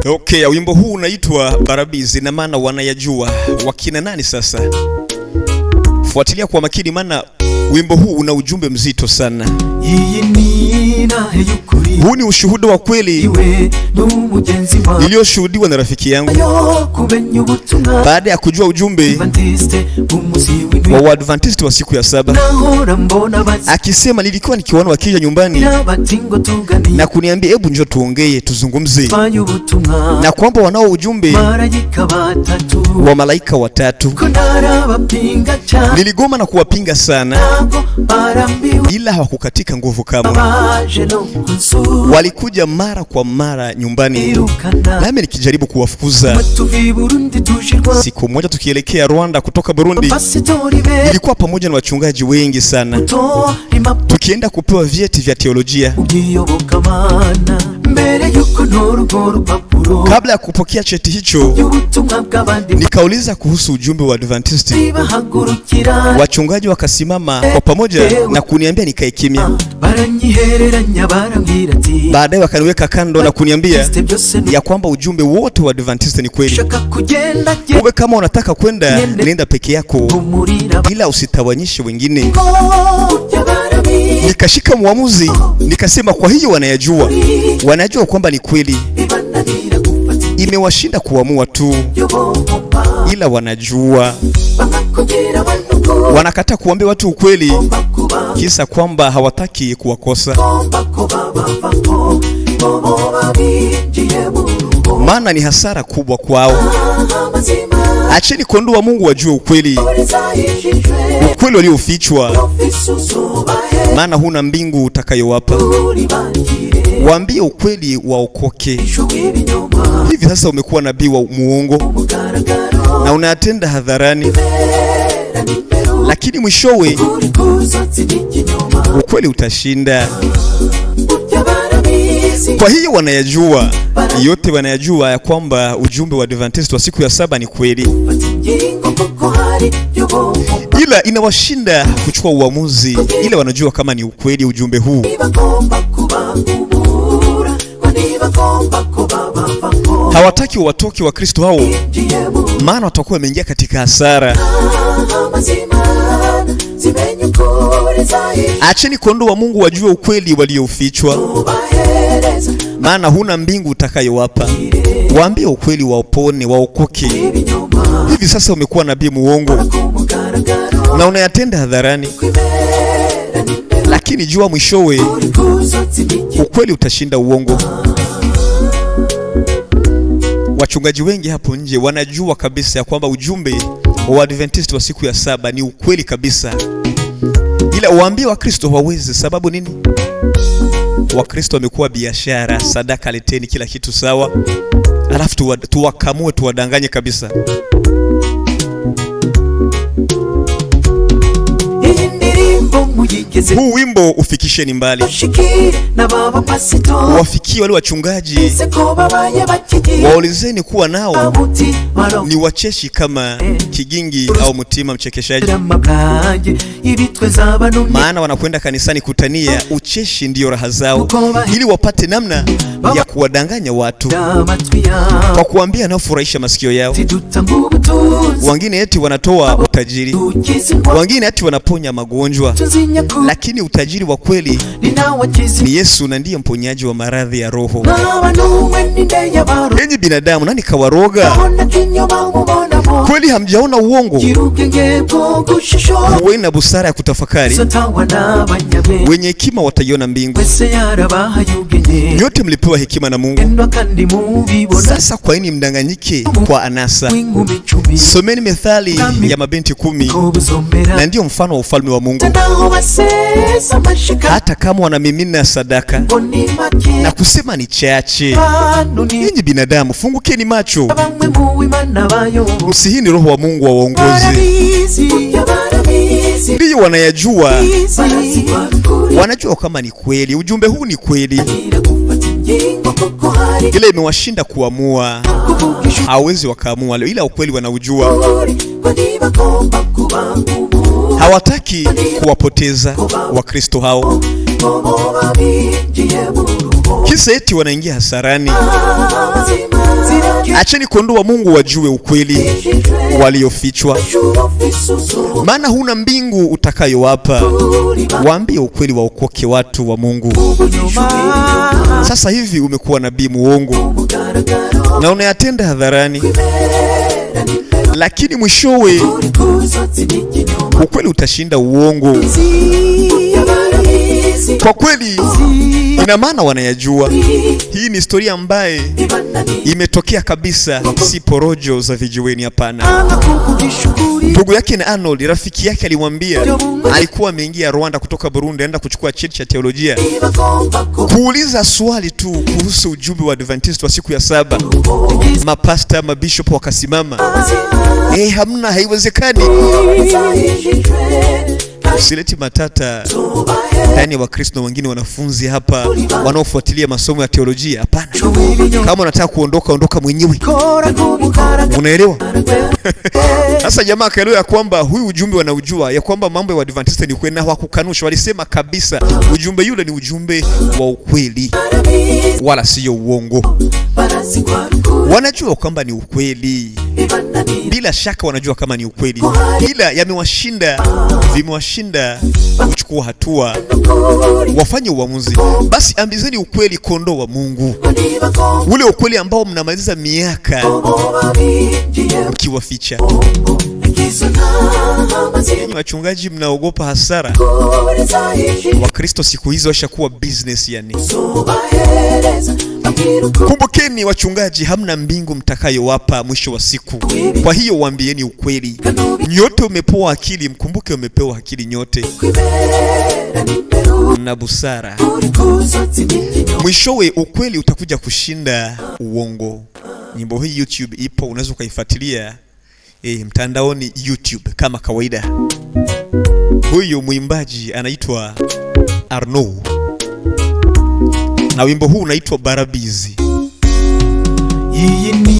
Okay, wimbo huu unaitwa Barabizi na maana wanayajua wakina nani sasa. Fuatilia kwa makini maana wimbo huu una ujumbe mzito sana. Huu ni ushuhuda wa kweli nilioshuhudiwa na rafiki yangu baada ya kujua ujumbe wa Waadventista wa siku ya 7. Akisema nilikuwa nikiwaona wakija nyumbani na kuniambia hebu njoo tuongee tuzungumze, na kwamba wanao ujumbe wa malaika watatu. Niligoma na kuwapinga sana, ila hawakukatika nguvu kama. Walikuja mara kwa mara nyumbani, nami nikijaribu kuwafukuza. Siku moja tukielekea Rwanda kutoka Burundi, nilikuwa pamoja na wachungaji wengi sana, tukienda kupewa vyeti vya teolojia. Kabla ya kupokea cheti hicho, nikauliza kuhusu ujumbe wa Adventist. Wachungaji wakasimama kwa pamoja na kuniambia nikae kimya. Baadaye wakaniweka kando na kuniambia ya kwamba ujumbe wote wa Adventist ni kweli. Wewe kama unataka kwenda, nenda peke yako, ila usitawanyishe wengine. Nikashika muamuzi, nikasema kwa hiyo wanajua kwamba ni kweli. Imewashinda kuamua tu, ila wanajua. Wanakataa kuambia watu ukweli kisa kwamba hawataki kuwakosa. Maana ni hasara kubwa kwao. Acheni kondoo wa Mungu wajue ukweli waliofichwa, maana huna mbingu utakayowapa. Waambie ukweli waokoke. Hivi sasa umekuwa nabii wa muongo na unatenda hadharani, lakini mwishowe ukweli utashinda. Kwa hiyo wanayajua yote, wanayajua ya kwamba ujumbe wa Adventist wa siku ya 7 ni kweli, ila inawashinda kuchukua uamuzi, ila wanajua kama ni ukweli ujumbe huu. Hawataki watoke wa Kristo hao, maana watakuwa wameingia katika hasara. Acheni kondoo wa Mungu wajue ukweli waliofichwa, maana huna mbingu utakayowapa. Waambie ukweli waopone, waokoke. Hivi sasa umekuwa nabii muongo na unayatenda hadharani, lakini jua mwishowe ukweli utashinda uongo. Wachungaji wengi hapo nje wanajua kabisa ya kwamba ujumbe wa Adventist wa siku ya 7 ni ukweli kabisa, ila waambie wa Kristo hawawezi. Sababu nini? Wa Kristo wamekuwa biashara, sadaka leteni, kila kitu sawa, alafu tuwakamue, tuwadanganye kabisa. Huu wimbo ufikisheni mbali, wafikie wale wachungaji, waulizeni kuwa nao ni wacheshi kama Kigingi au Mutima mchekeshaji, maana wanakwenda kanisani kutania. Ucheshi ndio raha zao, ili wapate namna ya kuwadanganya watu kwa kuambia nao furahisha masikio yao. Wengine eti wanatoa utajiri, wengine eti wanaponya magonjwa, lakini utajiri wa kweli ni Yesu, na ndiye mponyaji wa maradhi ya roho. Enyi binadamu, nani kawaroga? Kweli hamjaona uongo? Uwe na busara ya kutafakari. Wenye hekima wataiona mbingu. Nyote mlipewa hekima na Mungu. Sasa kwa nini mdanganyike kwa anasa? Someni Methali ya mabinti 10, na ndio mfano wa ufalme wa Mungu. Hata kama wanamimina sadaka na kusema ni chache. Enyi binadamu, fungukeni macho, msihini roho wa Mungu wa uongozi. Ndiyo wanayajua, wanajua kama ni kweli ujumbe huu ni kweli, ila imewashinda kuamua. Hawezi wakaamua leo, ila ukweli wanaujua. Hawataki kuwapoteza Wakristo hao, Kisa eti wanaingia hasarani. Acheni kondoo wa Mungu wajue ukweli waliofichwa, maana huna mbingu utakayowapa. Waambie ukweli waokoke watu wa Mungu. Sasa hivi umekuwa nabii muongo na unayatenda hadharani, lakini mwishowe ukweli utashinda uongo. Kwa kweli ina maana wanayajua. Hii ni historia ambaye imetokea kabisa, si porojo za vijiweni, hapana. Ndugu yake na Arnold, rafiki yake alimwambia, alikuwa ameingia Rwanda kutoka Burundi, aenda kuchukua cheti cha teolojia, kuuliza swali tu kuhusu ujumbe wa Adventist wa siku ya 7. Mapasta, mabishop wakasimama, hamna, haiwezekani. Usileti matata ndani ya Wakristo wengine, wanafunzi hapa wanaofuatilia masomo ya teolojia. Hapana, kama unataka kuondoka, ondoka mwenyewe. Unaelewa? Sasa jamaa akaelewa ya kwamba huyu ujumbe wanaujua, ya kwamba mambo ya Adventist ni kweli na hawakukanusha. Walisema kabisa ujumbe yule ni ujumbe wa ukweli wala sio uongo. Wanajua kwamba ni ukweli, bila shaka wanajua kama ni ukweli, ila vimewashinda kuchukua hatua, wafanye uamuzi. Basi ambizeni ukweli, kondoo wa Mungu, ule ukweli ambao mnamaliza miaka mkiwaficha. Ninyi wachungaji mnaogopa hasara. Wakristo siku hizo washakuwa business yani. Kumbukeni wachungaji, hamna mbingu mtakayowapa mwisho wa siku. Kwa hiyo waambieni ukweli. Nyote umepewa akili, mkumbuke umepewa akili nyote na busara. Mwishowe ukweli utakuja kushinda uongo. Nyimbo hii YouTube ipo, unaweza kuifuatilia mtandaoni YouTube kama kawaida. Huyo mwimbaji anaitwa Arnaud na wimbo huu unaitwa Barabizi.